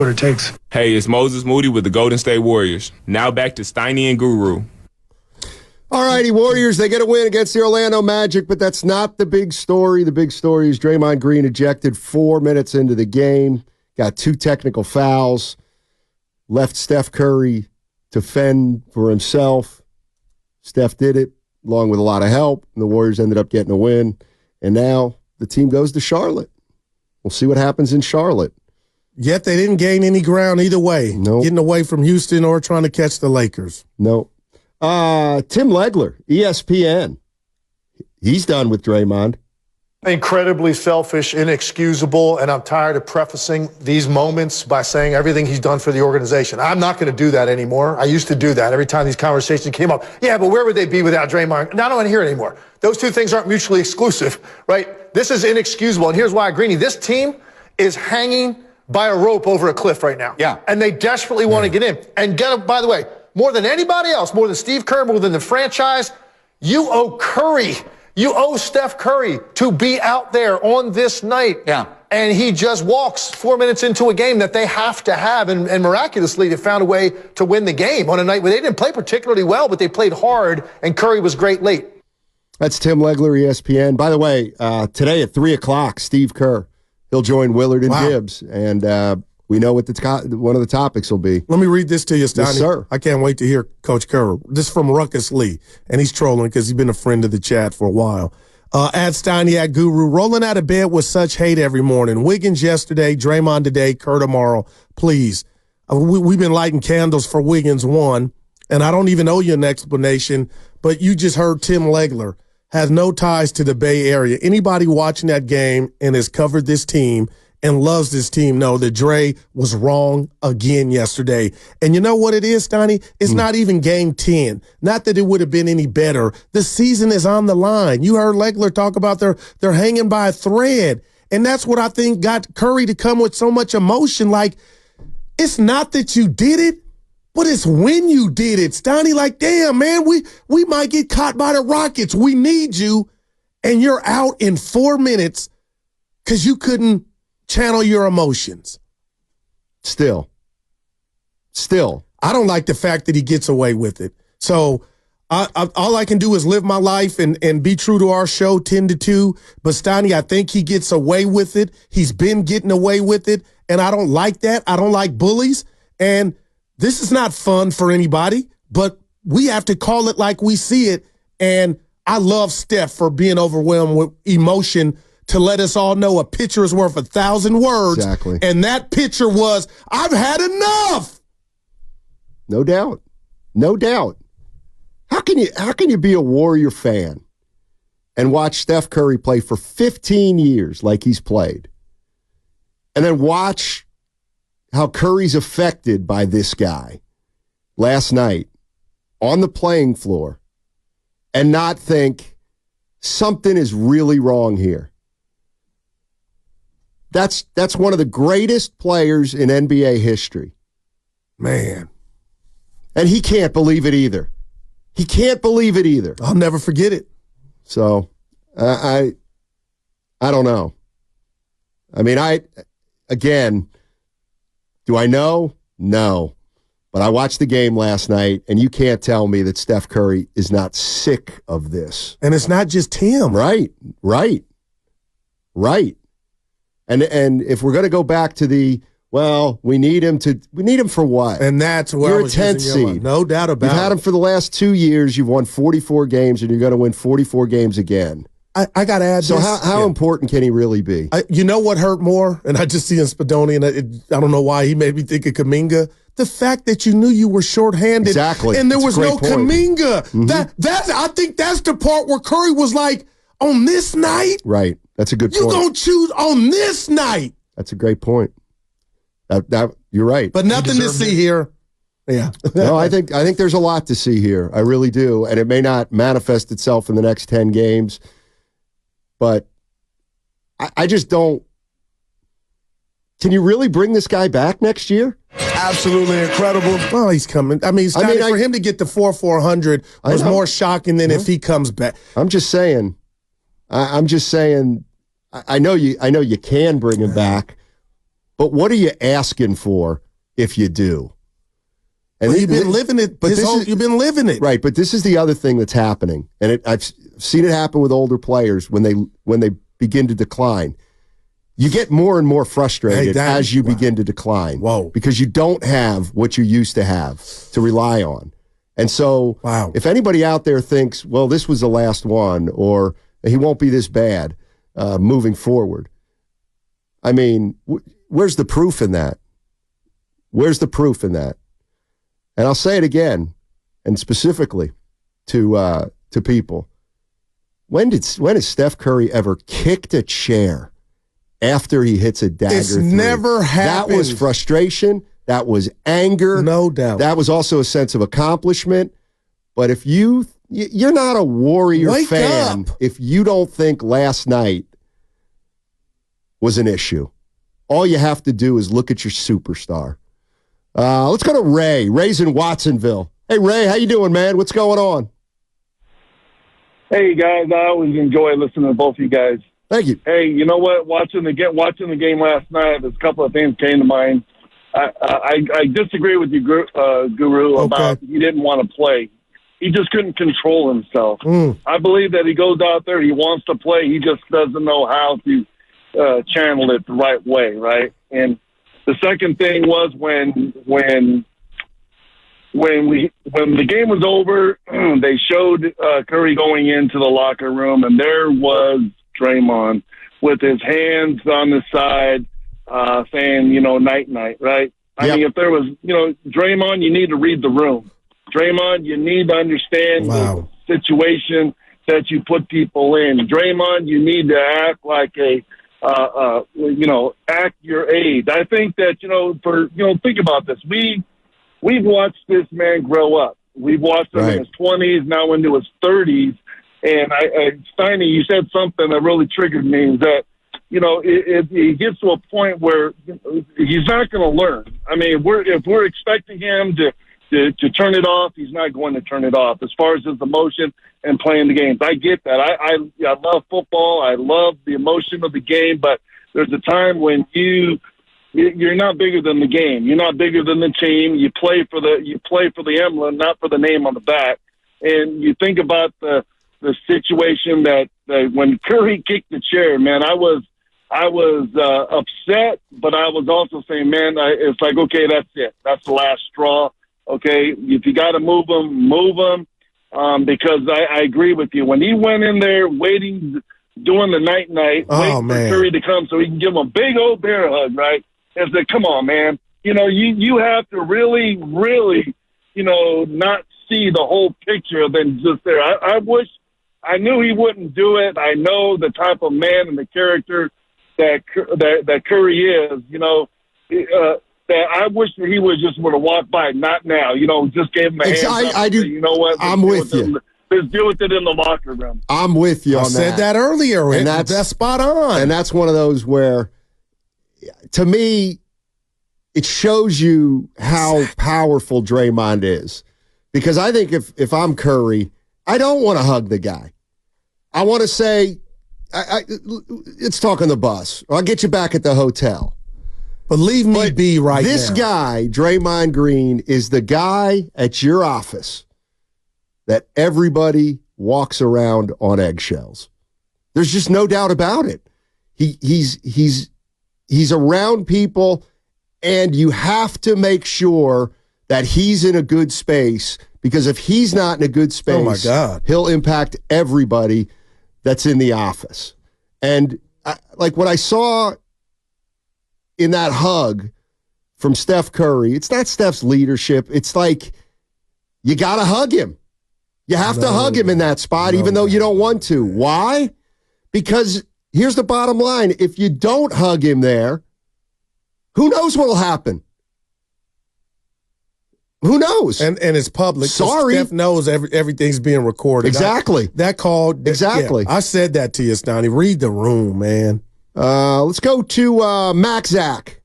what it takes. Hey, it's Moses Moody with the Golden State Warriors. Now back to Steiny and Guru. All righty, Warriors, they get a win against the Orlando Magic, but that's not the big story. The big story is Draymond Green ejected 4 minutes into the game, got 2 technical fouls, left Steph Curry to fend for himself. Steph did it, along with a lot of help, and the Warriors ended up getting a win. And now the team goes to Charlotte. We'll see what happens in Charlotte. Yet they didn't gain any ground either way, getting away from Houston or trying to catch the Lakers. No. Tim Legler, ESPN. He's done with Draymond. Incredibly selfish, inexcusable, and I'm tired of prefacing these moments by saying everything he's done for the organization. I'm not going to do that anymore. I used to do that every time these conversations came up. Yeah, but where would they be without Draymond? Now I don't want to hear it anymore. Those two things aren't mutually exclusive, right? This is inexcusable, and here's why, Greeny. This team is hanging by a rope over a cliff right now. Yeah. And they desperately want to get in. And by the way, more than anybody else, more than Steve Kerr, more than the franchise, you owe Curry. You owe Steph Curry to be out there on this night. Yeah. And he just walks 4 minutes into a game that they have to have. And miraculously, they found a way to win the game on a night where they didn't play particularly well, but they played hard, and Curry was great late. That's Tim Legler, ESPN. By the way, today at 3 o'clock, Steve Kerr, he'll join Willard and Gibbs. And we know what one of the topics will be. Let me read this to you, Steiny. Yes, sir. I can't wait to hear Coach Kerr. This is from Ruckus Lee, and he's trolling because he's been a friend of the chat for a while. At Steiny, at Guru, rolling out of bed with such hate every morning. Wiggins yesterday, Draymond today, Kerr tomorrow. Please. We've been lighting candles for Wiggins 1, and I don't even owe you an explanation, but you just heard Tim Legler has no ties to the Bay Area. Anybody watching that game and has covered this team and loves this team know that Dre was wrong again yesterday. And you know what it is, Steiny? It's not even game 10. Not that it would have been any better. The season is on the line. You heard Legler talk about they're hanging by a thread. And that's what I think got Curry to come with so much emotion. Like, it's not that you did it, but it's when you did it. Steiny, like, damn, man, we might get caught by the Rockets. We need you. And you're out in 4 minutes because you couldn't channel your emotions. Still. I don't like the fact that he gets away with it. So all I can do is live my life and be true to our show 10 to 2. But Steiny, I think he gets away with it. He's been getting away with it. And I don't like that. I don't like bullies. And this is not fun for anybody, but we have to call it like we see it. And I love Steph for being overwhelmed with emotion to let us all know a picture is worth 1,000 words. Exactly. And that picture was, I've had enough. No doubt. How can you be a Warrior fan and watch Steph Curry play for 15 years like he's played, and then watch how Curry's affected by this guy last night on the playing floor and not think something is really wrong here? That's one of the greatest players in NBA history. Man. And he can't believe it either. I'll never forget it. So, I don't know. I mean, do I know? No. But I watched the game last night, and you can't tell me that Steph Curry is not sick of this. And it's not just him. Right. And if we're going to go back to we need him for what? And that's where you're a 10th seed. No doubt about it. You've had him for the last 2 years. You've won 44 games, and you're going to win 44 games again. I got to add so this. So how important can he really be? You know what hurt more? And I just see in Spadoni, and I don't know why he made me think of Kuminga. The fact that you knew you were shorthanded. Exactly. And there was no point. Kuminga. Mm-hmm. I think that's the part where Curry was like, on this night? Right. That's a good point. You're going to choose on this night. That's a great point. That you're right. But nothing to see here. Yeah. No, I think there's a lot to see here. I really do. And it may not manifest itself in the next 10 games. But I just don't. Can you really bring this guy back next year? Absolutely incredible. Well, he's coming. I mean, for him to get the 400 was more shocking than if he comes back. I'm just saying. I know you can bring him back, But what are you asking for if you do? And you've been living it. You've been living it, right? But this is the other thing that's happening, and I've seen it happen with older players when they begin to decline. You get more and more frustrated as you begin to decline. Whoa! Because you don't have what you used to have to rely on, and so if anybody out there thinks, well, this was the last one, or he won't be this bad moving forward, I mean, where's the proof in that? Where's the proof in that? And I'll say it again, and specifically to people. When has Steph Curry ever kicked a chair after he hits a dagger? It's never happened. That was frustration. That was anger. No doubt. That was also a sense of accomplishment. But if you're not a Warrior fan if you don't think last night was an issue. All you have to do is look at your superstar. Let's go to Ray. Ray's in Watsonville. Hey, Ray, how you doing, man? What's going on? Hey, guys. I always enjoy listening to both of you guys. Thank you. Hey, you know what? Watching the game last night, there's a couple of things came to mind. I disagree with you, Guru, about he didn't want to play. He just couldn't control himself. I believe that he goes out there, he wants to play, he just doesn't know how to channel it the right way, right? And the second thing was when the game was over, they showed Curry going into the locker room, and there was Draymond with his hands on the side, saying, night, night, right? I mean, if there was, Draymond, you need to read the room. Draymond, you need to understand the situation that you put people in. Draymond, you need to act like act your age. I think that, think about this. We've watched this man grow up. We've watched him in his 20s, now into his 30s. And Steiny, you said something that really triggered me, that, it gets to a point where he's not going to learn. I mean, if we're expecting him to turn it off, he's not going to turn it off as far as his emotion and playing the games. I get that. I love football. I love the emotion of the game, but there's a time when you're not bigger than the game. You're not bigger than the team. You play for the emblem, not for the name on the back. And you think about the situation that when Curry kicked the chair, man, I was upset, but I was also saying, man, it's like, okay, that's it. That's the last straw. Okay, if you got to move him, move him. Because I agree with you. When he went in there waiting, doing the night-night, waiting for Curry to come so he can give him a big old bear hug, right? And said, come on, man. You have to really, really, not see the whole picture than just there. I wish I knew he wouldn't do it. I know the type of man and the character that Curry is, that I wish that he would just would have walked by, not now, just gave him a hand. I do. Say, you know what? I'm with you. Let's deal with it in the locker room. I'm with you on that. I said that earlier, and that's spot on. And that's one of those where, to me, it shows you how powerful Draymond is. Because I think if I'm Curry, I don't want to hug the guy. I want to say, let's talk on the bus. Or I'll get you back at the hotel. But leave me be right now. This guy, Draymond Green, is the guy at your office that everybody walks around on eggshells. There's just no doubt about it. He's around people, and you have to make sure that he's in a good space, because if he's not in a good space, oh my God, he'll impact everybody that's in the office. And like what I saw in that hug from Steph Curry, it's not Steph's leadership. It's like, you got to hug him. You have to hug him in that spot, even though you don't want to. Why? Because here's the bottom line. If you don't hug him there, who knows what will happen? Who knows? And it's public. Sorry. Steph knows everything's being recorded. Exactly. That call. Exactly. Yeah, I said that to you, Steiny. Read the room, man. Let's go to Mac Zach.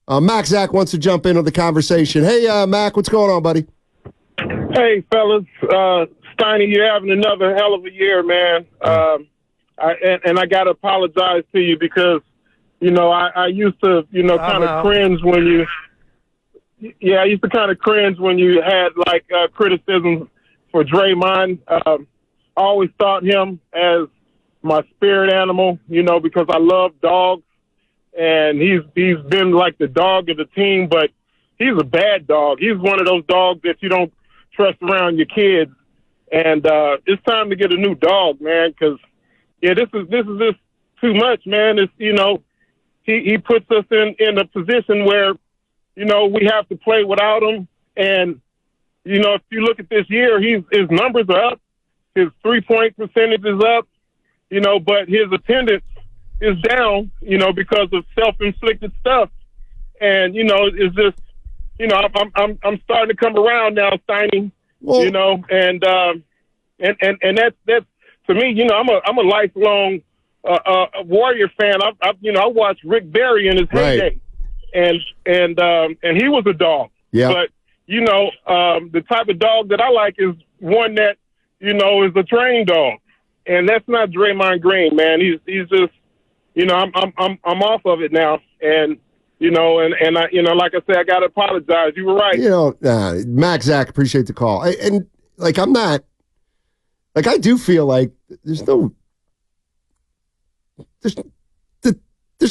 Mac Zach wants to jump into the conversation. Hey, Mac, what's going on, buddy? Hey, fellas. Steiny, you're having another hell of a year, man. I got to apologize to you because I used to, kind of cringe when you. Yeah, I used to kind of cringe when you had criticism for Draymond. I always thought him as my spirit animal, because I love dogs, and he's been like the dog of the team, but he's a bad dog. He's one of those dogs that you don't trust around your kids, and it's time to get a new dog, man. Because this is just too much, man. It's he puts us in a position where. We have to play without him. And, if you look at this year, his numbers are up. His 3-point percentage is up, but his attendance is down, because of self-inflicted stuff. And, it's just, I'm starting to come around now, Steiny, and that's to me, I'm a lifelong Warrior fan. I watched Rick Barry in his heyday. And he was a dog. Yeah. But, the type of dog that I like is one that, is a trained dog. And that's not Draymond Green, man. He's just, I'm off of it now. And, and I, like I said, I got to apologize. You were right. Max, Zach, appreciate the call. I'm not, I do feel like there's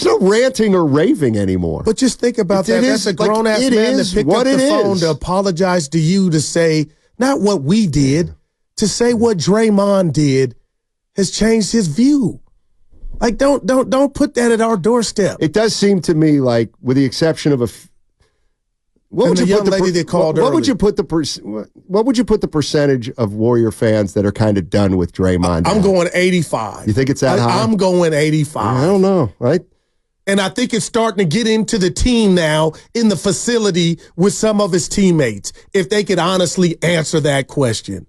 no ranting or raving anymore. But just think about that. That's a grown-ass man that picked up the phone to apologize to you, to say, not what we did, to say what Draymond did has changed his view. Don't put that at our doorstep. It does seem to me like, with the exception of what would you put the percentage of Warrior fans that are kind of done with Draymond? I'm going 85. You think it's that high? I'm going 85. I don't know, right? And I think it's starting to get into the team now, in the facility with some of his teammates, if they could honestly answer that question.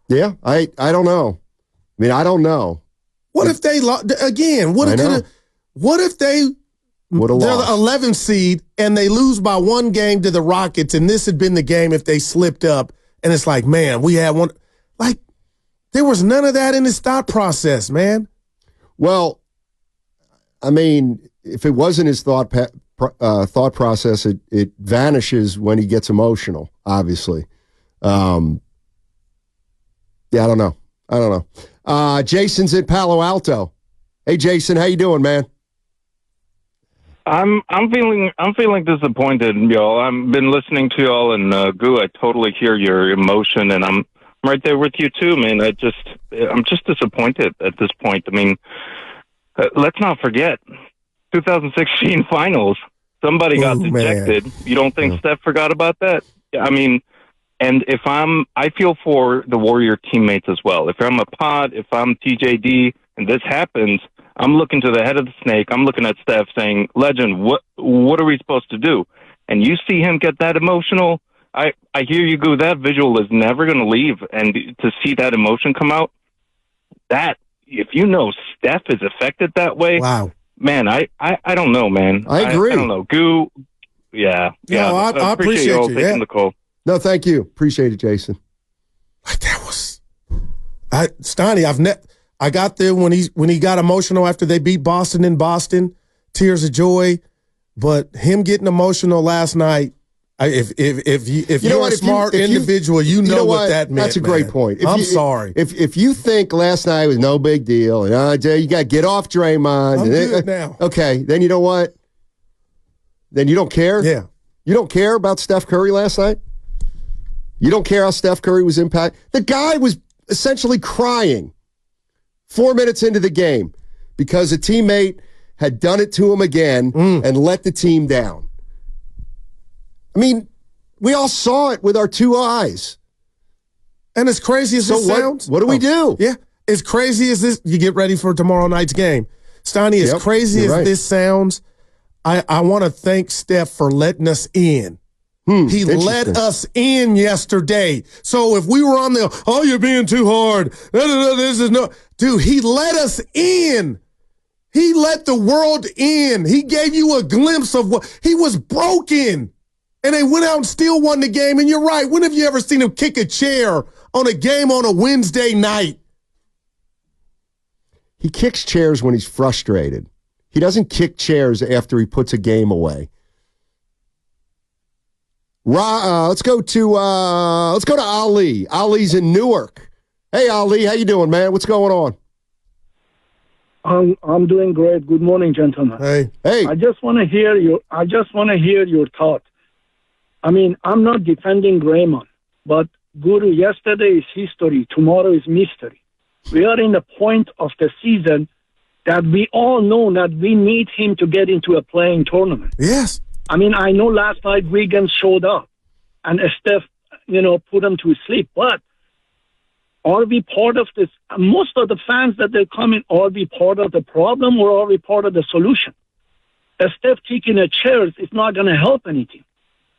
Yeah, I don't know. I don't know. What if they again? What if they're the 11th seed and they lose by one game to the Rockets, and this had been the game if they slipped up, and it's like, man, we had one. There was none of that in his thought process, man. Well, if it wasn't his thought process, it vanishes when he gets emotional, obviously. I don't know. Jason's in Palo Alto. Hey, Jason, how you doing, man? I'm feeling disappointed, y'all. I've been listening to y'all, and Goo, I totally hear your emotion, and I'm right there with you too, man. I'm just disappointed at this point. Let's not forget 2016 finals. Somebody got ejected. You don't think Steph forgot about that? And I feel for the Warrior teammates as well. If I'm a pod, if I'm TJD, and this happens, I'm looking to the head of the snake. I'm looking at Steph saying, legend, what are we supposed to do? And you see him get that emotional. I hear you, Goo. That visual is never going to leave. And to see that emotion come out, if Steph is affected that way, wow, man, I don't know, man. I agree. I don't know. Goo, yeah. No, I appreciate you all you taking the call. No, thank you. Appreciate it, Jason. Steiny, I got there when he got emotional after they beat Boston in Boston, tears of joy. But him getting emotional last night, if you're a smart individual, you know what that meant. That's a great point. I'm sorry. If you think last night was no big deal, and you got to get off Draymond. I'm good now. Okay, then you know what? Then you don't care? Yeah. You don't care about Steph Curry last night? You don't care how Steph Curry was impacted? The guy was essentially crying 4 minutes into the game because a teammate had done it to him again and let the team down. We all saw it with our two eyes. And as crazy as this sounds. What do we do? Yeah. As crazy as this, you get ready for tomorrow night's game. Steiny, as crazy as this sounds, I want to thank Steph for letting us in. He let us in yesterday. So if we were on you're being too hard. This is dude, he let us in. He let the world in. He gave you a glimpse of what he was broken. And they went out and still won the game. And you're right. When have you ever seen him kick a chair on a game on a Wednesday night? He kicks chairs when he's frustrated. He doesn't kick chairs after he puts a game away. Let's go to Ali. Ali's in Newark. Hey, Ali, how you doing, man? What's going on? I'm doing great. Good morning, gentlemen. Hey. I just want to hear your thought. I mean, I'm not defending Draymond, but Guru, yesterday is history. Tomorrow is mystery. We are in the point of the season that we all know that we need him to get into a playing tournament. Yes. I mean, I know last night Wiggins showed up and Steph, put him to sleep. But are we part of this? Most of the fans that they come in, are we part of the problem or are we part of the solution? Steph taking a chairs is not going to help anything.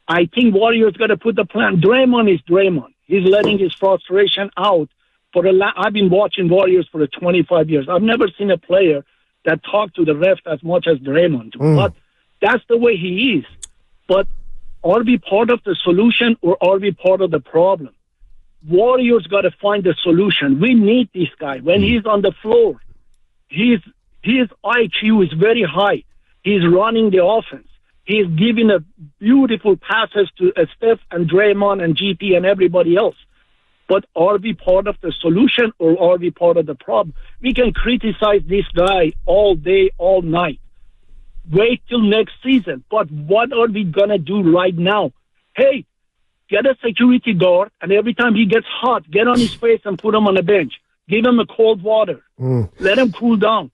I think Warriors got to put the plan. Draymond is Draymond. He's letting his frustration out. I've been watching Warriors for 25 years. I've never seen a player that talked to the ref as much as Draymond. But that's the way he is. But are we part of the solution or are we part of the problem? Warriors got to find the solution. We need this guy. When he's on the floor, his IQ is very high. He's running the offense. He's giving a beautiful passes to Steph and Draymond and GP and everybody else. But are we part of the solution or are we part of the problem? We can criticize this guy all day, all night. Wait till next season. But what are we going to do right now? Hey, get a security guard, and every time he gets hot, get on his face and put him on a bench. Give him a cold water. Let him cool down.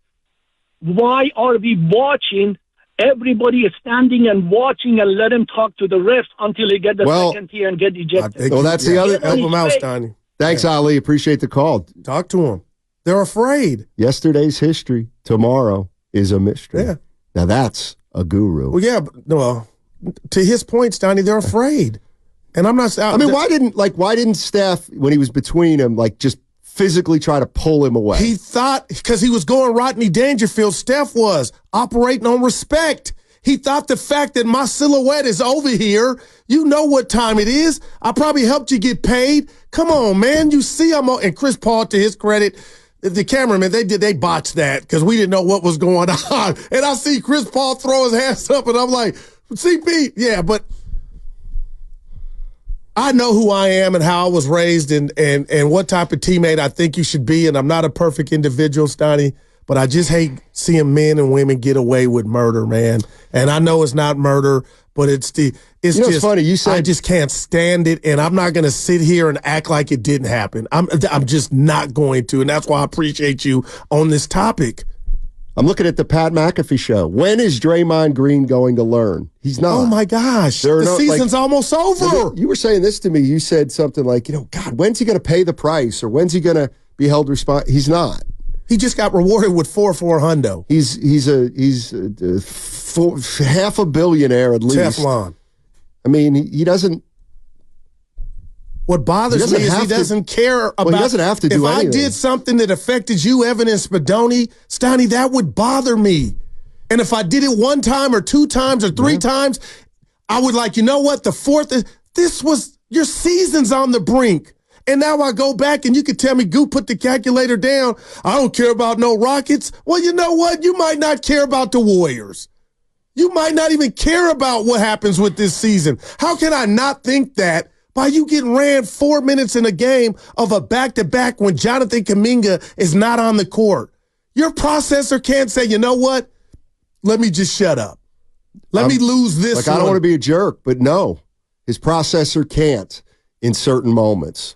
Why are we watching? Everybody is standing and watching and let him talk to the refs until he get the second tier and get ejected. Well, that's the other. Help him out, Steiny. Thanks, Ali. Appreciate the call. Talk to him. They're afraid. Yesterday's history. Tomorrow is a mystery. Yeah. Now that's a guru. Well, yeah. Well, to his point, Steiny, they're afraid. And I'm not. I mean, why didn't Steph, when he was between them, just physically try to pull him away? He thought, because he was going Rodney Dangerfield, Steph was operating on respect. He thought the fact that my silhouette is over here, you know what time it is. I probably helped you get paid. Come on, man. You see I'm on. And Chris Paul, to his credit, the cameraman, they botched that because we didn't know what was going on. And I see Chris Paul throw his hands up, and I'm like, CP, yeah, but I know who I am and how I was raised and what type of teammate I think you should be, and I'm not a perfect individual, Steiny, but I just hate seeing men and women get away with murder, man. And I know it's not murder, but it's just funny. You said, I just can't stand it, and I'm not going to sit here and act like it didn't happen. I'm just not going to, and that's why I appreciate you on this topic. I'm looking at the Pat McAfee show. When is Draymond Green going to learn? He's not. Oh, my gosh. The season's almost over. You were saying this to me. You said something like, God, when's he going to pay the price or when's he going to be held responsible? He's not. He just got rewarded with $400. He's half a billionaire at least. Teflon. I mean, he doesn't. What bothers me is he doesn't care about. Well, he doesn't have to do anything. If I did something that affected you, Evan and Spadoni, Steiny, that would bother me. And if I did it one time or two times or three times, I would you know what? The fourth, this was, your season's on the brink. And now I go back and you could tell me, Goo, put the calculator down. I don't care about no Rockets. Well, you know what? You might not care about the Warriors. You might not even care about what happens with this season. How can I not think that by you getting ran 4 minutes in a game of a back-to-back when Jonathan Kuminga is not on the court? Your processor can't say, you know what? Let me just shut up. Let me lose this one. I don't want to be a jerk, but no. His processor can't in certain moments.